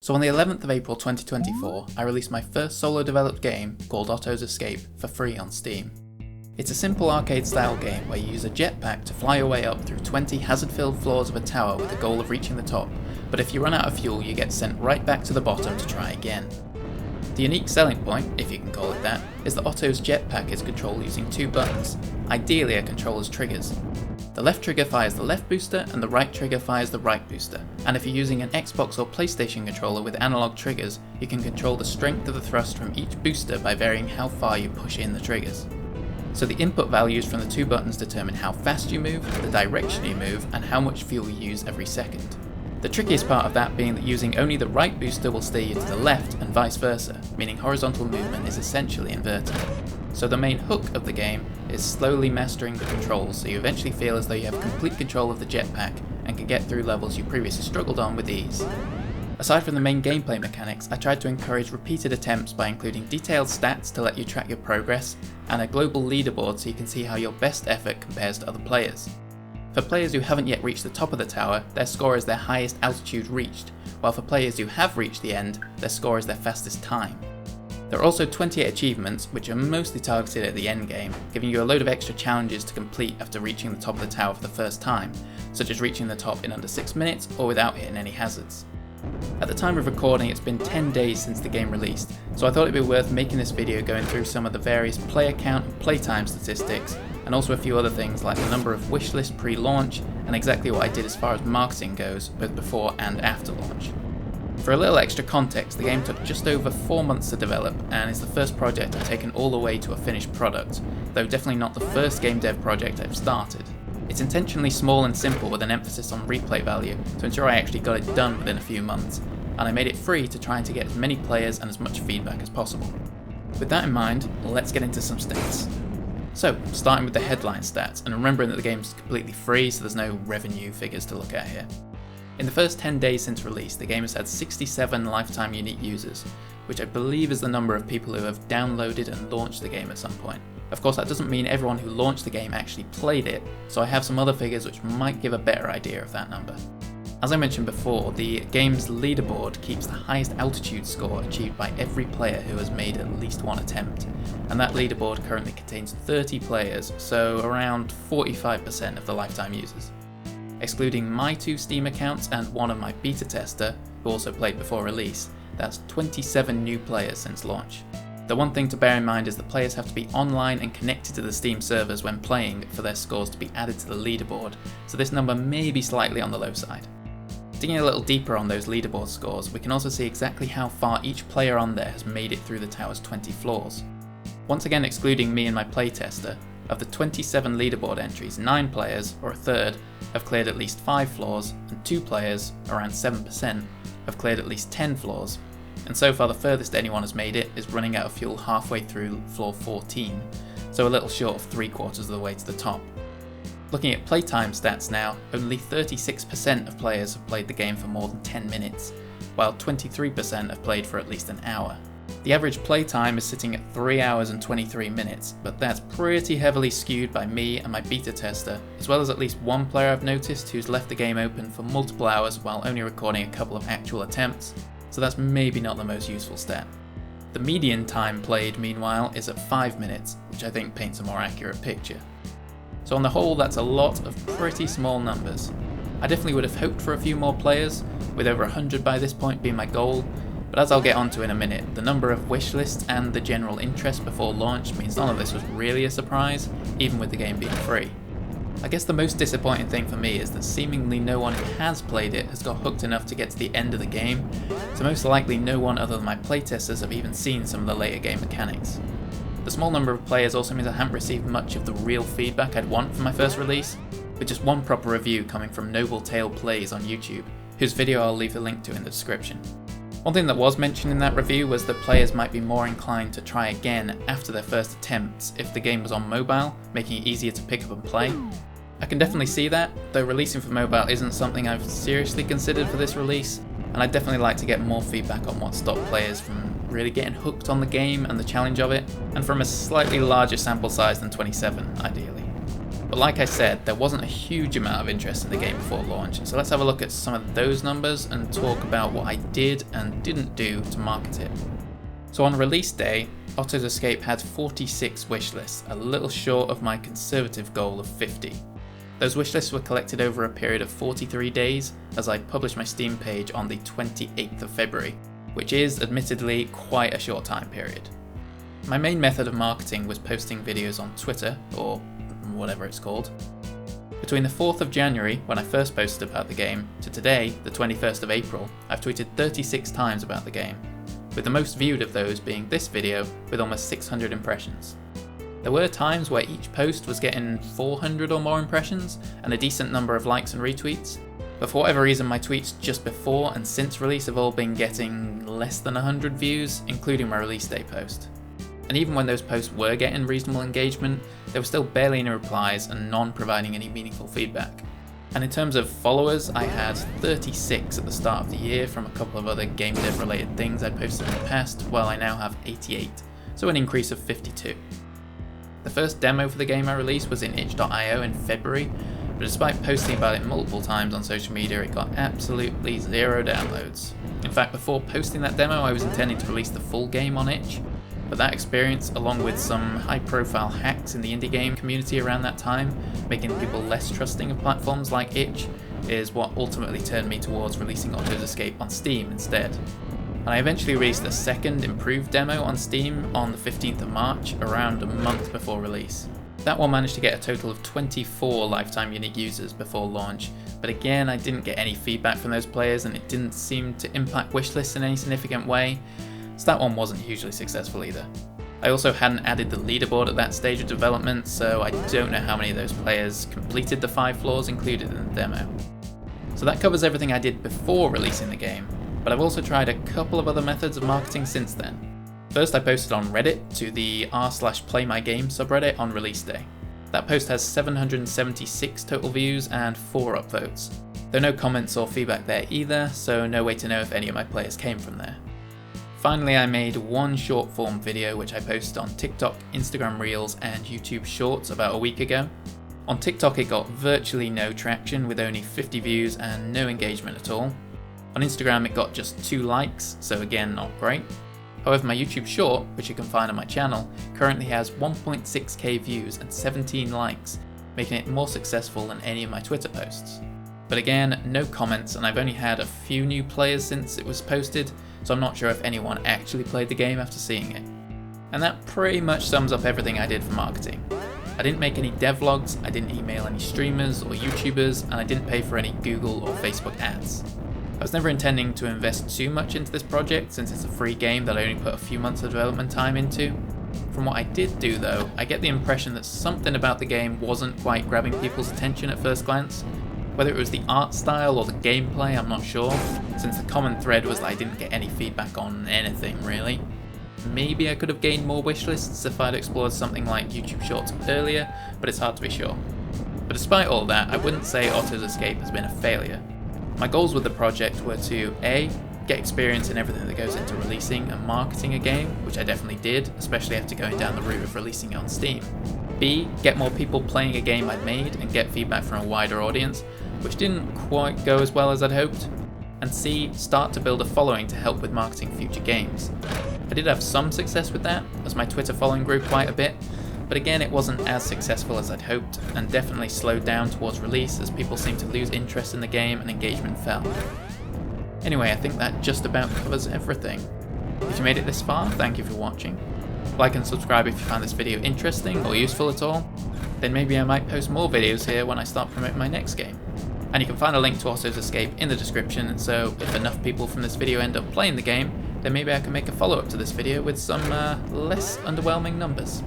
So on the 11th of April 2024, I released my first solo developed game called Otto's Escape for free on Steam. It's a simple arcade style game where you use a jetpack to fly your way up through 20 hazard filled floors of a tower with the goal of reaching the top, but if you run out of fuel you get sent right back to the bottom to try again. The unique selling point, if you can call it that, is that Otto's jetpack is controlled using two buttons, ideally a controller's triggers. The left trigger fires the left booster and the right trigger fires the right booster, and if you're using an Xbox or PlayStation controller with analog triggers, you can control the strength of the thrust from each booster by varying how far you push in the triggers. So the input values from the two buttons determine how fast you move, the direction you move, and how much fuel you use every second. The trickiest part of that being that using only the right booster will steer you to the left and vice versa, meaning horizontal movement is essentially inverted. So the main hook of the game is slowly mastering the controls so you eventually feel as though you have complete control of the jetpack and can get through levels you previously struggled on with ease. Aside from the main gameplay mechanics, I tried to encourage repeated attempts by including detailed stats to let you track your progress, and a global leaderboard so you can see how your best effort compares to other players. For players who haven't yet reached the top of the tower, their score is their highest altitude reached, while for players who have reached the end, their score is their fastest time. There are also 28 achievements, which are mostly targeted at the end game, giving you a load of extra challenges to complete after reaching the top of the tower for the first time, such as reaching the top in under 6 minutes or without hitting any hazards. At the time of recording, it's been 10 days since the game released, so I thought it'd be worth making this video going through some of the various player count and playtime statistics, and also a few other things like the number of wishlist pre-launch and exactly what I did as far as marketing goes, both before and after launch. For a little extra context, the game took just over 4 months to develop and is the first project I've taken all the way to a finished product, though definitely not the first game dev project I've started. It's intentionally small and simple with an emphasis on replay value to ensure I actually got it done within a few months, and I made it free to try and to get as many players and as much feedback as possible. With that in mind, let's get into some stats. So, starting with the headline stats, and remembering that the game's completely free so there's no revenue figures to look at here. In the first 10 days since release, the game has had 67 lifetime unique users, which I believe is the number of people who have downloaded and launched the game at some point. Of course, that doesn't mean everyone who launched the game actually played it, so I have some other figures which might give a better idea of that number. As I mentioned before, the game's leaderboard keeps the highest altitude score achieved by every player who has made at least one attempt, and that leaderboard currently contains 30 players, so around 45% of the lifetime users. Excluding my 2 Steam accounts and one of my beta tester, who also played before release, that's 27 new players since launch. The one thing to bear in mind is that players have to be online and connected to the Steam servers when playing for their scores to be added to the leaderboard, so this number may be slightly on the low side. Digging a little deeper on those leaderboard scores, we can also see exactly how far each player on there has made it through the tower's 20 floors. Once again excluding me and my playtester, of the 27 leaderboard entries, 9 players, or a third, have cleared at least 5 floors, and 2 players, around 7%, have cleared at least 10 floors, and so far the furthest anyone has made it is running out of fuel halfway through floor 14, so a little short of 3/4 of the way to the top. Looking at playtime stats now, only 36% of players have played the game for more than 10 minutes, while 23% have played for at least an hour. The average playtime is sitting at 3 hours and 23 minutes, but that's pretty heavily skewed by me and my beta tester, as well as at least one player I've noticed who's left the game open for multiple hours while only recording a couple of actual attempts, so that's maybe not the most useful stat. The median time played, meanwhile, is at 5 minutes, which I think paints a more accurate picture. So on the whole, that's a lot of pretty small numbers. I definitely would have hoped for a few more players, with over 100 by this point being my goal, but as I'll get onto in a minute, the number of wishlists and the general interest before launch means none of this was really a surprise, even with the game being free. I guess the most disappointing thing for me is that seemingly no one who has played it has got hooked enough to get to the end of the game, so most likely no one other than my playtesters have even seen some of the later game mechanics. The small number of players also means I haven't received much of the real feedback I'd want from my first release, with just one proper review coming from Noble Tale Plays on YouTube, whose video I'll leave a link to in the description. One thing that was mentioned in that review was that players might be more inclined to try again after their first attempts if the game was on mobile, making it easier to pick up and play. I can definitely see that, though releasing for mobile isn't something I've seriously considered for this release, and I'd definitely like to get more feedback on what stopped players from really getting hooked on the game and the challenge of it, and from a slightly larger sample size than 27, ideally. But like I said, there wasn't a huge amount of interest in the game before launch, so let's have a look at some of those numbers and talk about what I did and didn't do to market it. So on release day, Otto's Escape had 46 wishlists, a little short of my conservative goal of 50. Those wishlists were collected over a period of 43 days, as I published my Steam page on the 28th of February, which is admittedly quite a short time period. My main method of marketing was posting videos on Twitter, or whatever it's called. Between the 4th of January, when I first posted about the game, to today, the 21st of April, I've tweeted 36 times about the game, with the most viewed of those being this video with almost 600 impressions. There were times where each post was getting 400 or more impressions and a decent number of likes and retweets, but for whatever reason my tweets just before and since release have all been getting less than 100 views, including my release day post. And even when those posts were getting reasonable engagement, there were still barely any replies and none providing any meaningful feedback. And in terms of followers, I had 36 at the start of the year from a couple of other game dev related things I'd posted in the past, while I now have 88, so an increase of 52. The first demo for the game I released was in itch.io in February, but despite posting about it multiple times on social media, it got absolutely zero downloads. In fact, before posting that demo, I was intending to release the full game on itch, but that experience, along with some high-profile hacks in the indie game community around that time, making people less trusting of platforms like itch, is what ultimately turned me towards releasing Otto's Escape on Steam instead. And I eventually released a second improved demo on Steam on the 15th of March, around a month before release. That one managed to get a total of 24 lifetime unique users before launch, but again I didn't get any feedback from those players and it didn't seem to impact wishlists in any significant way, so that one wasn't hugely successful either. I also hadn't added the leaderboard at that stage of development, so I don't know how many of those players completed the 5 floors included in the demo. So that covers everything I did before releasing the game, but I've also tried a couple of other methods of marketing since then. First, I posted on Reddit to the r/playmygame subreddit on release day. That post has 776 total views and 4 upvotes. There are no comments or feedback there either, so no way to know if any of my players came from there. Finally, I made one short form video which I posted on TikTok, Instagram Reels and YouTube Shorts about a week ago. On TikTok it got virtually no traction with only 50 views and no engagement at all. On Instagram it got just 2 likes, so again not great. However, my YouTube short, which you can find on my channel, currently has 1.6k views and 17 likes, making it more successful than any of my Twitter posts. But again, no comments, and I've only had a few new players since it was posted, so I'm not sure if anyone actually played the game after seeing it. And that pretty much sums up everything I did for marketing. I didn't make any devlogs, I didn't email any streamers or YouTubers, and I didn't pay for any Google or Facebook ads. I was never intending to invest too much into this project since it's a free game that I only put a few months of development time into. From what I did do though, I get the impression that something about the game wasn't quite grabbing people's attention at first glance. Whether it was the art style or the gameplay, I'm not sure, since the common thread was that I didn't get any feedback on anything really. Maybe I could have gained more wishlists if I'd explored something like YouTube Shorts earlier, but it's hard to be sure. But despite all that, I wouldn't say Otto's Escape has been a failure. My goals with the project were to A, get experience in everything that goes into releasing and marketing a game, which I definitely did, especially after going down the route of releasing it on Steam. B, get more people playing a game I'd made and get feedback from a wider audience, which didn't quite go as well as I'd hoped. And C, start to build a following to help with marketing future games. I did have some success with that, as my Twitter following grew quite a bit, but again it wasn't as successful as I'd hoped, and definitely slowed down towards release as people seemed to lose interest in the game and engagement fell. Anyway, I think that just about covers everything. If you made it this far, thank you for watching. Like and subscribe if you found this video interesting or useful at all. Then maybe I might post more videos here when I start promoting my next game. And you can find a link to Otto's Escape in the description, so if enough people from this video end up playing the game, then maybe I can make a follow-up to this video with some less underwhelming numbers.